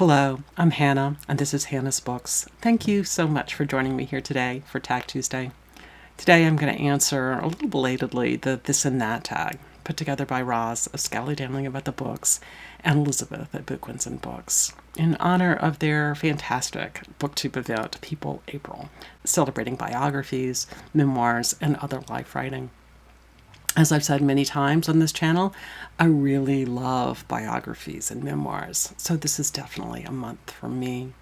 Hello, I'm Hannah, and this is Hannah's Books. Thank you so much for joining me here today for Tag Tuesday. Today I'm going to answer, a little belatedly, the This and That tag, put together by Ros of Scally Damling About the Books and Elisabeth at Bookwins and Books, in honor of their fantastic Booktube event, People April, celebrating biographies, memoirs, and other life writing. As I've said many times on this channel, I really love biographies and memoirs, so this is definitely a month for me.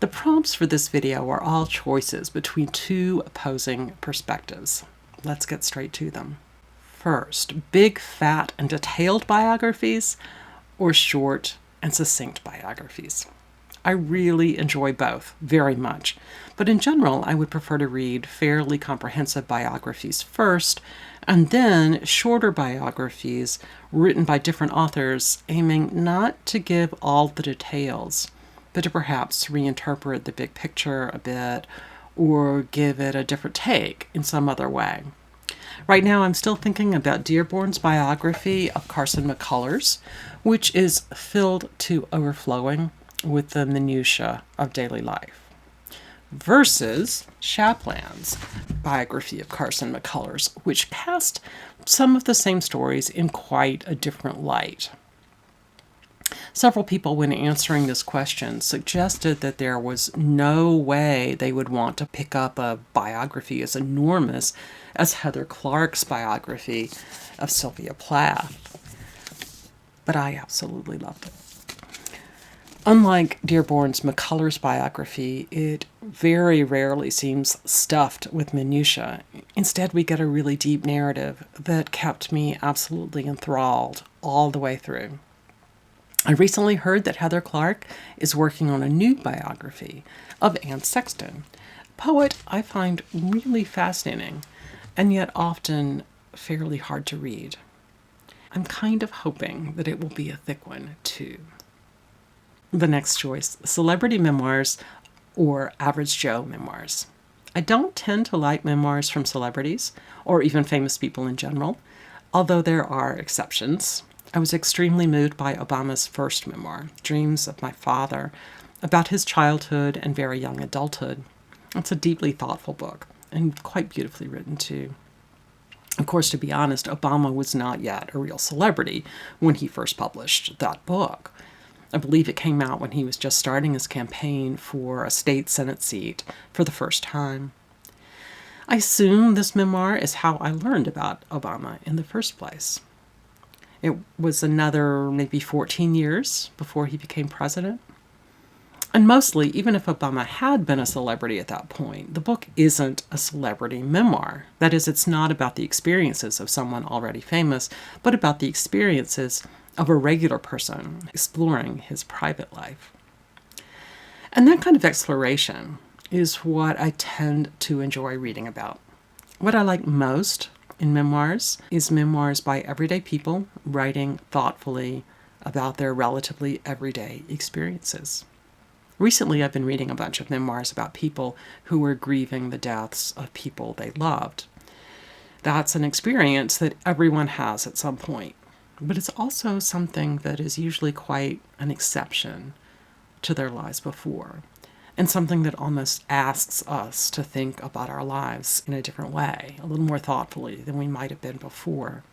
The prompts for this video are all choices between two opposing perspectives. Let's get straight to them. First, big, fat, and detailed biographies, or short and succinct biographies. I really enjoy both very much, but in general I would prefer to read fairly comprehensive biographies first, and then shorter biographies written by different authors, aiming not to give all the details, but to perhaps reinterpret the big picture a bit, or give it a different take in some other way. Right now I'm still thinking about Dearborn's biography of Carson McCullers, which is filled to overflowing with the minutiae of daily life, versus Shapland's biography of Carson McCullers, which cast some of the same stories in quite a different light. Several people, when answering this question, suggested that there was no way they would want to pick up a biography as enormous as Heather Clark's biography of Sylvia Plath, but I absolutely loved it. Unlike Dearborn's McCullers biography, it very rarely seems stuffed with minutiae. Instead, we get a really deep narrative that kept me absolutely enthralled all the way through. I recently heard that Heather Clark is working on a new biography of Anne Sexton, a poet I find really fascinating and yet often fairly hard to read. I'm kind of hoping that it will be a thick one, too. The next choice, celebrity memoirs or average Joe memoirs. I don't tend to like memoirs from celebrities or even famous people in general, although there are exceptions. I was extremely moved by Obama's first memoir, Dreams of My Father, about his childhood and very young adulthood. It's a deeply thoughtful book and quite beautifully written too. Of course, to be honest, Obama was not yet a real celebrity when he first published that book. I believe it came out when he was just starting his campaign for a state Senate seat for the first time. I assume this memoir is how I learned about Obama in the first place. It was another maybe 14 years before he became president. And mostly, even if Obama had been a celebrity at that point, the book isn't a celebrity memoir. That is, it's not about the experiences of someone already famous, but about the experiences of a regular person exploring his private life. And that kind of exploration is what I tend to enjoy reading about. What I like most in memoirs is memoirs by everyday people writing thoughtfully about their relatively everyday experiences. Recently, I've been reading a bunch of memoirs about people who were grieving the deaths of people they loved. That's an experience that everyone has at some point. But it's also something that is usually quite an exception to their lives before, and something that almost asks us to think about our lives in a different way, a little more thoughtfully than we might have been before.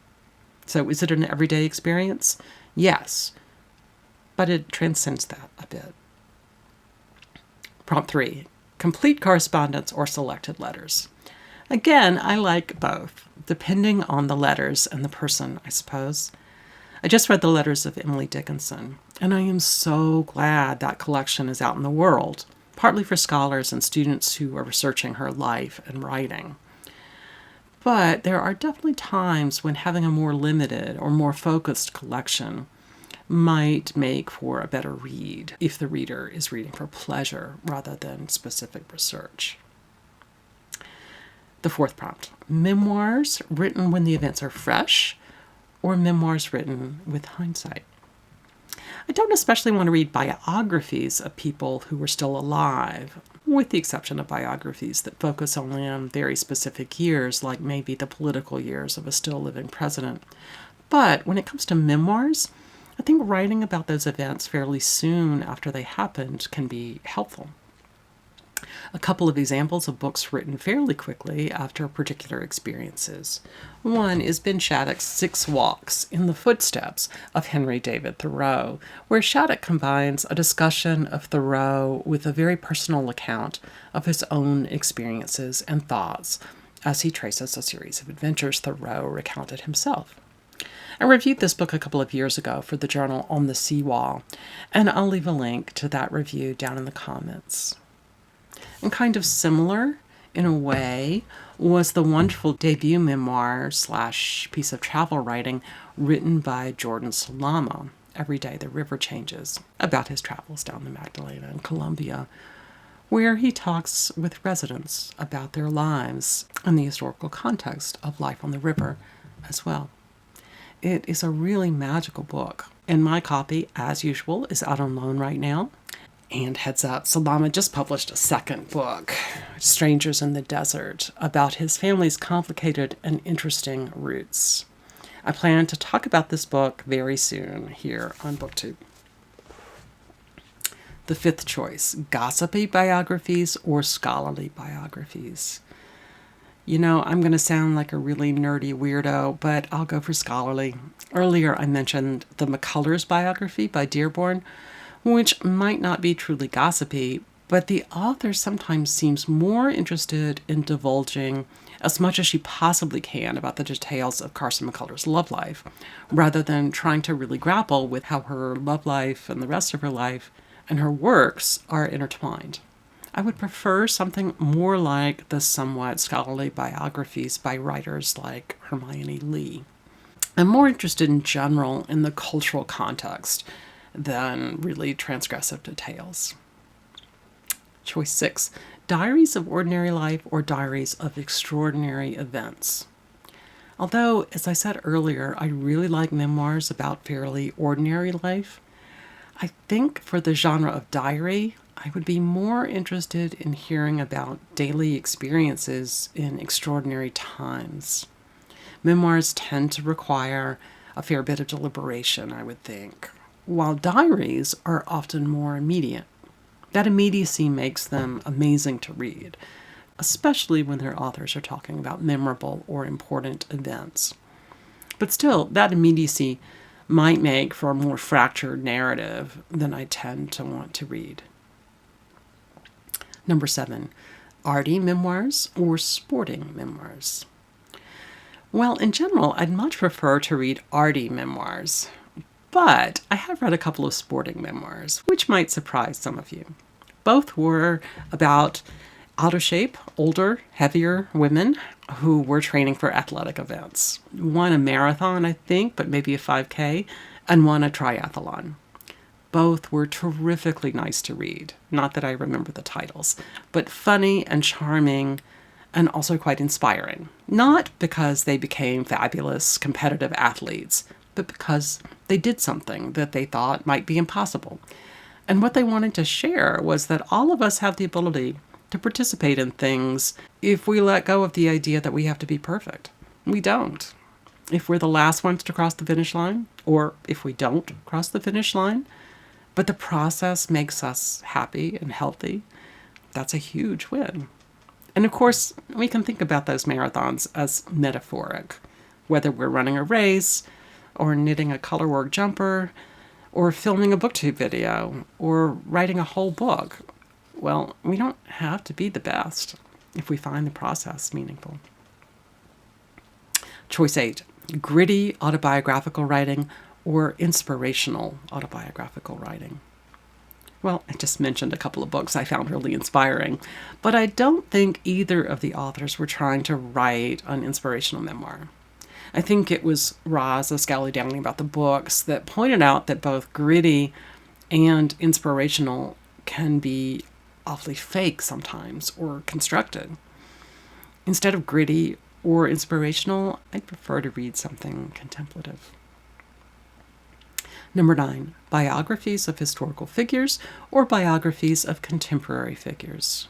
So is it an everyday experience? Yes, but it transcends that a bit. Prompt 3, complete correspondence or selected letters. Again, I like both, depending on the letters and the person, I suppose. I just read the letters of Emily Dickinson, and I am so glad that collection is out in the world, partly for scholars and students who are researching her life and writing. But there are definitely times when having a more limited or more focused collection might make for a better read if the reader is reading for pleasure rather than specific research. The fourth prompt, memoirs written when the events are fresh, or memoirs written with hindsight. I don't especially want to read biographies of people who were still alive, with the exception of biographies that focus only on very specific years, like maybe the political years of a still living president. But when it comes to memoirs, I think writing about those events fairly soon after they happened can be helpful. A couple of examples of books written fairly quickly after particular experiences. One is Ben Shattuck's 6 Walks in the Footsteps of Henry David Thoreau, where Shattuck combines a discussion of Thoreau with a very personal account of his own experiences and thoughts as he traces a series of adventures Thoreau recounted himself. I reviewed this book a couple of years ago for the journal On the Seawall, and I'll leave a link to that review down in the comments. And kind of similar, in a way, was the wonderful debut memoir / piece of travel writing written by Jordan Salama, Every Day the River Changes, about his travels down the Magdalena and Columbia, where he talks with residents about their lives and the historical context of life on the river as well. It is a really magical book, and my copy, as usual, is out on loan right now. And heads up, Salama just published a second book, Strangers in the Desert, about his family's complicated and interesting roots. I plan to talk about this book very soon here on BookTube. The fifth choice, gossipy biographies or scholarly biographies. You know, I'm going to sound like a really nerdy weirdo, but I'll go for scholarly. Earlier I mentioned the McCullers biography by Dearborn, which might not be truly gossipy, but the author sometimes seems more interested in divulging as much as she possibly can about the details of Carson McCullers' love life, rather than trying to really grapple with how her love life and the rest of her life and her works are intertwined. I would prefer something more like the somewhat scholarly biographies by writers like Hermione Lee. I'm more interested in general in the cultural context than really transgressive details. Choice 6, Diaries of Ordinary Life or Diaries of Extraordinary Events. Although, as I said earlier, I really like memoirs about fairly ordinary life, I think for the genre of diary, I would be more interested in hearing about daily experiences in extraordinary times. Memoirs tend to require a fair bit of deliberation, I would think, while diaries are often more immediate. That immediacy makes them amazing to read, especially when their authors are talking about memorable or important events. But still, that immediacy might make for a more fractured narrative than I tend to want to read. Number 7, arty memoirs or sporting memoirs. Well, in general, I'd much prefer to read arty memoirs, but I have read a couple of sporting memoirs, which might surprise some of you. Both were about out-of-shape, older, heavier women who were training for athletic events. One a marathon, I think, but maybe a 5K, and one a triathlon. Both were terrifically nice to read. Not that I remember the titles, but funny and charming and also quite inspiring. Not because they became fabulous competitive athletes, but because they did something that they thought might be impossible. And what they wanted to share was that all of us have the ability to participate in things if we let go of the idea that we have to be perfect. We don't. If we're the last ones to cross the finish line, or if we don't cross the finish line, but the process makes us happy and healthy, that's a huge win. And of course, we can think about those marathons as metaphoric, whether we're running a race, or knitting a colorwork jumper, or filming a BookTube video, or writing a whole book. Well, we don't have to be the best if we find the process meaningful. Choice 8, gritty autobiographical writing or inspirational autobiographical writing. Well, I just mentioned a couple of books I found really inspiring, but I don't think either of the authors were trying to write an inspirational memoir. I think it was Ros of Scally-Dowling About the Books that pointed out that both gritty and inspirational can be awfully fake sometimes or constructed. Instead of gritty or inspirational, I'd prefer to read something contemplative. Number 9, biographies of historical figures or biographies of contemporary figures.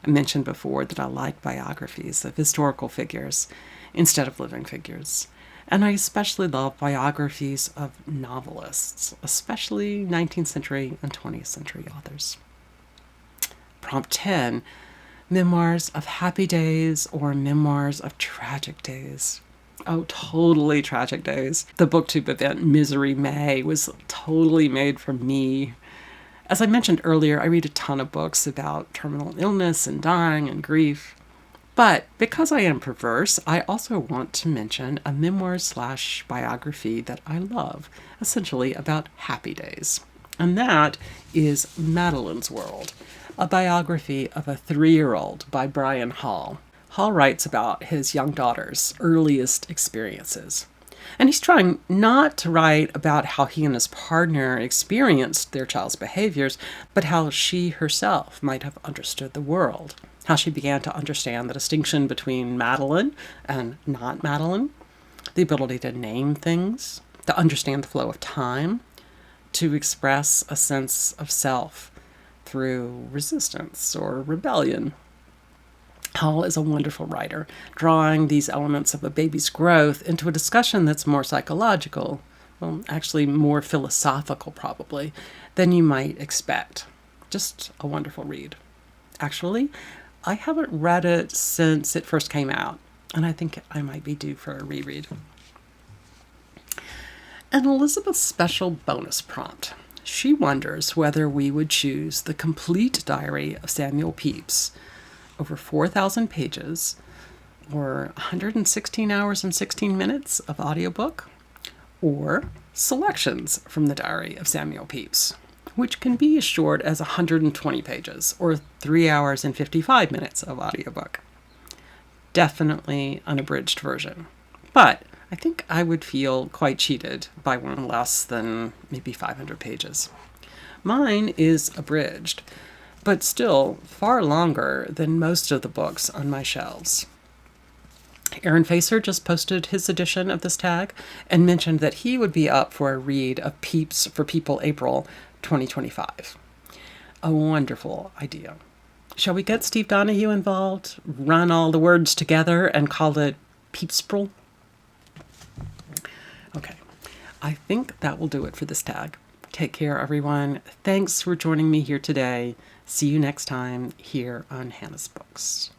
I mentioned before that I like biographies of historical figures instead of living figures. And I especially love biographies of novelists, especially 19th century and 20th century authors. Prompt 10, memoirs of happy days or memoirs of tragic days. Oh, totally tragic days. The Booktube event Misery May was totally made for me. As I mentioned earlier, I read a ton of books about terminal illness and dying and grief. But because I am perverse, I also want to mention a memoir/biography that I love, essentially about happy days. And that is Madeline's World, a biography of a 3-year-old by Brian Hall. Hall writes about his young daughter's earliest experiences. And he's trying not to write about how he and his partner experienced their child's behaviors, but how she herself might have understood the world, how she began to understand the distinction between Madeline and not Madeline, the ability to name things, to understand the flow of time, to express a sense of self through resistance or rebellion. Hall is a wonderful writer, drawing these elements of a baby's growth into a discussion that's more psychological, well, actually more philosophical probably, than you might expect. Just a wonderful read. Actually, I haven't read it since it first came out, and I think I might be due for a reread. And Elizabeth's special bonus prompt. She wonders whether we would choose the complete diary of Samuel Pepys, over 4,000 pages, or 116 hours and 16 minutes of audiobook, or selections from the diary of Samuel Pepys, which can be as short as 120 pages, or 3 hours and 55 minutes of audiobook. Definitely an abridged version, but I think I would feel quite cheated by one less than maybe 500 pages. Mine is abridged, but still far longer than most of the books on my shelves. Aaron Facer just posted his edition of this tag and mentioned that he would be up for a read of Pepys for People April 2025. A wonderful idea. Shall we get Steve Donoghue involved, run all the words together, and call it Pepyspril? Okay, I think that will do it for this tag. Take care, everyone. Thanks for joining me here today. See you next time here on Hannah's Books.